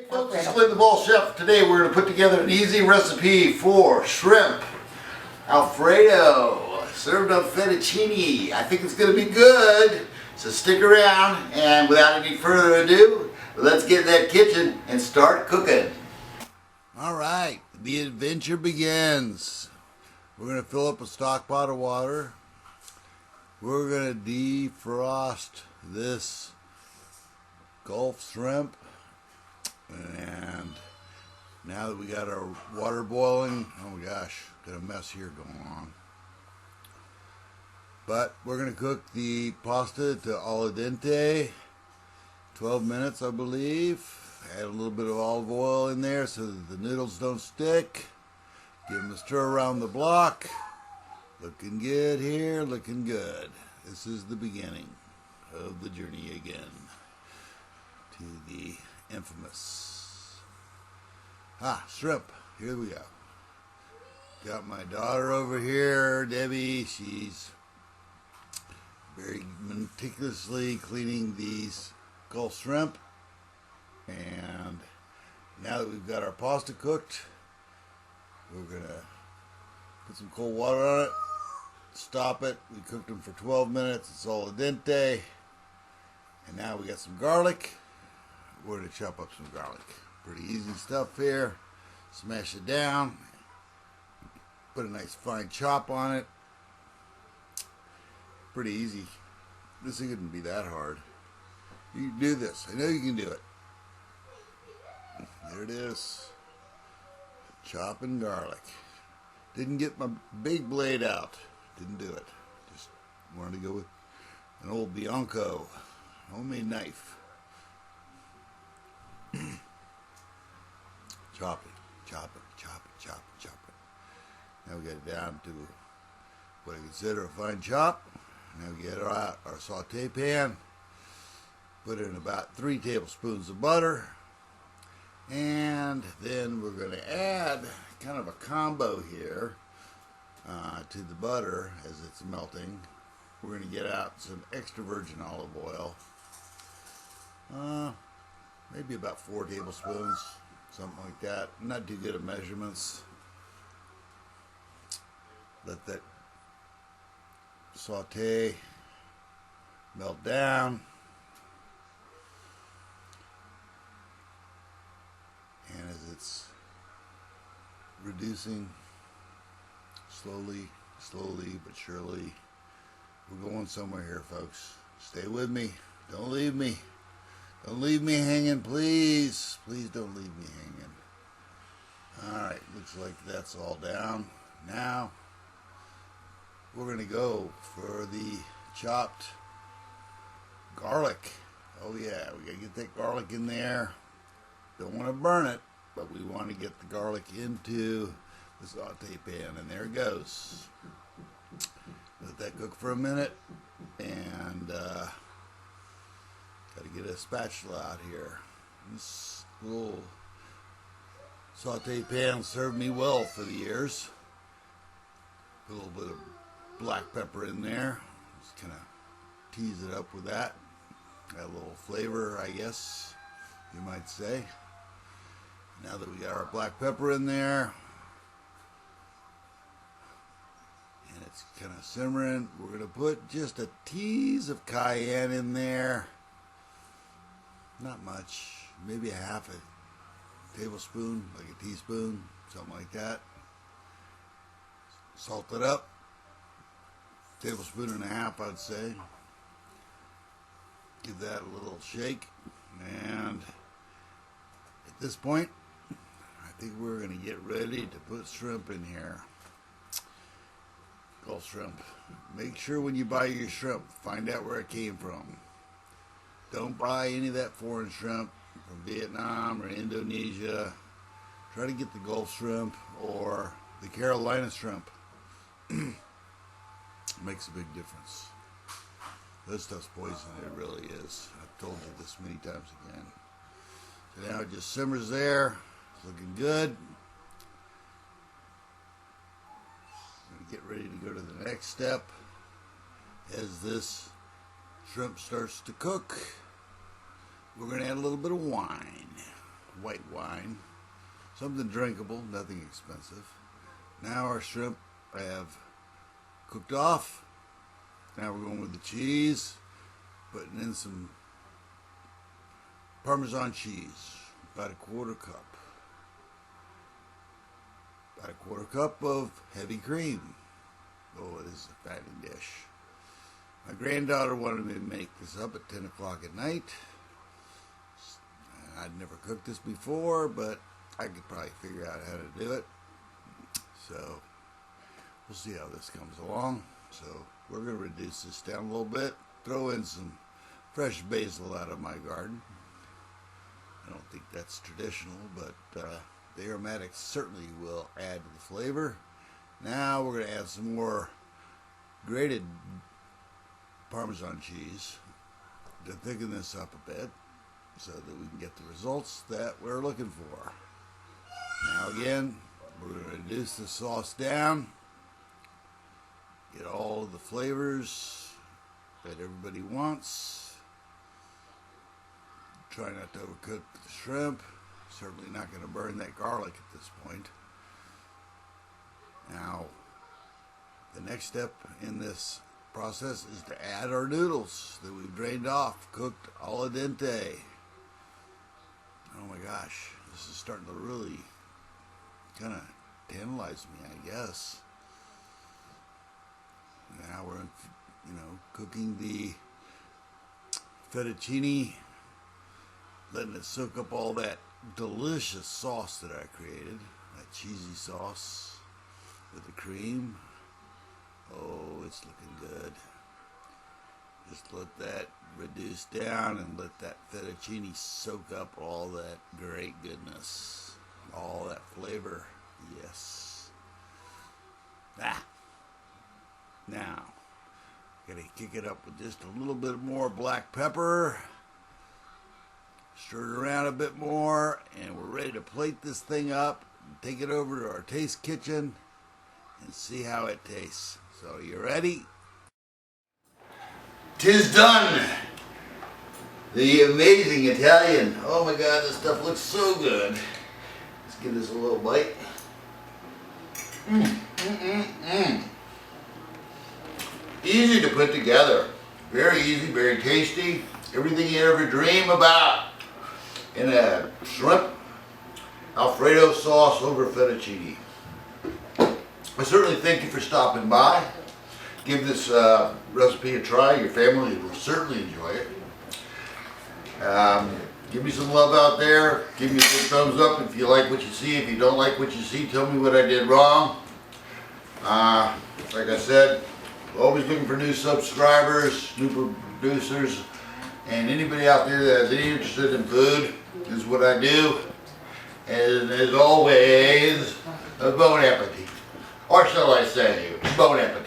Hey folks, this is Lynn the Ball Chef. Today we're going to put together an easy recipe for shrimp Alfredo served on fettuccine. I think it's going to be good, so stick around, and without any further ado, let's get in that kitchen and start cooking. Alright, the adventure begins. We're going to fill up a stock pot of water. We're going to defrost this Gulf shrimp. And now that we got our water boiling, oh my gosh, got a mess here going on. But we're going to cook the pasta to al dente, 12 minutes I believe. Add a little bit of olive oil in there so that the noodles don't stick. Give them a stir around the block. Looking good here, looking good. This is the beginning of the journey again to the infamous shrimp. Here we go. Got my daughter over here, Debbie. She's very meticulously cleaning these Gulf shrimp. And now that we've got our pasta cooked, we're gonna put some cold water on it, stop it. We cooked them for 12 minutes. It's al dente. And now we got some garlic. We're going to chop up some garlic. Pretty easy stuff here. Smash it down. Put a nice fine chop on it. Pretty easy. This isn't going to be that hard. You can do this. I know you can do it. There it is. Chopping garlic. Didn't get my big blade out. Didn't do it. Just wanted to go with an old Bianco homemade knife. Chop it, chop it, chop it, chop it, chop it. Now we got it down to what I consider a fine chop. Now we get our saute pan. Put in about 3 tablespoons of butter. And then we're going to add kind of a combo here to the butter as it's melting. We're going to get out some extra virgin olive oil. Maybe about 4 tablespoons, something like that. I'm not too good at measurements. Let that saute, melt down. And as it's reducing slowly but surely, we're going somewhere here, folks. Stay with me. Don't leave me. Don't leave me hanging, please. Please don't leave me hanging. Alright, looks like that's all down. Now, we're going to go for the chopped garlic. Oh yeah, we got to get that garlic in there. Don't want to burn it, but we want to get the garlic into the saute pan. And there it goes. Let that cook for a minute. And, got to get a spatula out here. This little saute pan served me well for the years. Put a little bit of black pepper in there. Just kind of tease it up with that. Add a little flavor, I guess you might say. Now that we got our black pepper in there, and it's kind of simmering, we're going to put just a tease of cayenne in there. Not much, maybe a half a tablespoon, like a teaspoon, something like that. Salt it up, tablespoon and a half, I'd say. Give that a little shake, and at this point, I think we're going to get ready to put shrimp in here. Gulf shrimp. Make sure when you buy your shrimp, find out where it came from. Don't buy any of that foreign shrimp from Vietnam or Indonesia. Try to get the Gulf shrimp or the Carolina shrimp. Makes a big difference. That stuff's poison, it really is. I've told you this many times again. So now it just simmers there. It's looking good. I'm going to get ready to go to the next step. As this shrimp starts to cook, we're going to add a little bit of wine. white wine. Something drinkable, nothing expensive. Now our shrimp have cooked off. Now we're going with the cheese, putting in some Parmesan cheese, about a quarter cup. About a quarter cup of heavy cream. Oh, it is a fattening dish. My granddaughter wanted me to make this up at 10 o'clock at night. I'd never cooked this before, but I could probably figure out how to do it. So we'll see how this comes along. So we're going to reduce this down a little bit. Throw in some fresh basil out of my garden. I don't think that's traditional, but the aromatics certainly will add to the flavor. Now we're going to add some more grated Parmesan cheese to thicken this up a bit so that we can get the results that we're looking for. Now again, we're going to reduce the sauce down, get all of the flavors that everybody wants. Try not to overcook the shrimp. Certainly not going to burn that garlic at this point. Now, the next step in this process is to add our noodles that we've drained off, cooked al dente. Oh my gosh, this is starting to really kind of tantalize me, I guess. Now we're, cooking the fettuccine, letting it soak up all that delicious sauce that I created, that cheesy sauce with the cream. Oh, it's looking good. Just let that reduce down and let that fettuccine soak up all that great goodness, all that flavor. Yes. Now, gotta kick it up with just a little bit more black pepper. Stir it around a bit more, and we're ready to plate this thing up and take it over to our taste kitchen and see how it tastes. So, you ready? 'Tis done! The amazing Italian. Oh my God, this stuff looks so good. Let's give this a little bite. Easy to put together. Very easy, very tasty. Everything you ever dream about in a shrimp Alfredo sauce over fettuccine. I certainly thank you for stopping by. Give this recipe a try. Your family will certainly enjoy it. Give me some love out there. Give me a good thumbs up if you like what you see. If you don't like what you see, tell me what I did wrong. Like I said, always looking for new subscribers, new producers, and anybody out there that's interested in food. This is what I do. And as always, bon appetit. Or shall I say, bon appetit.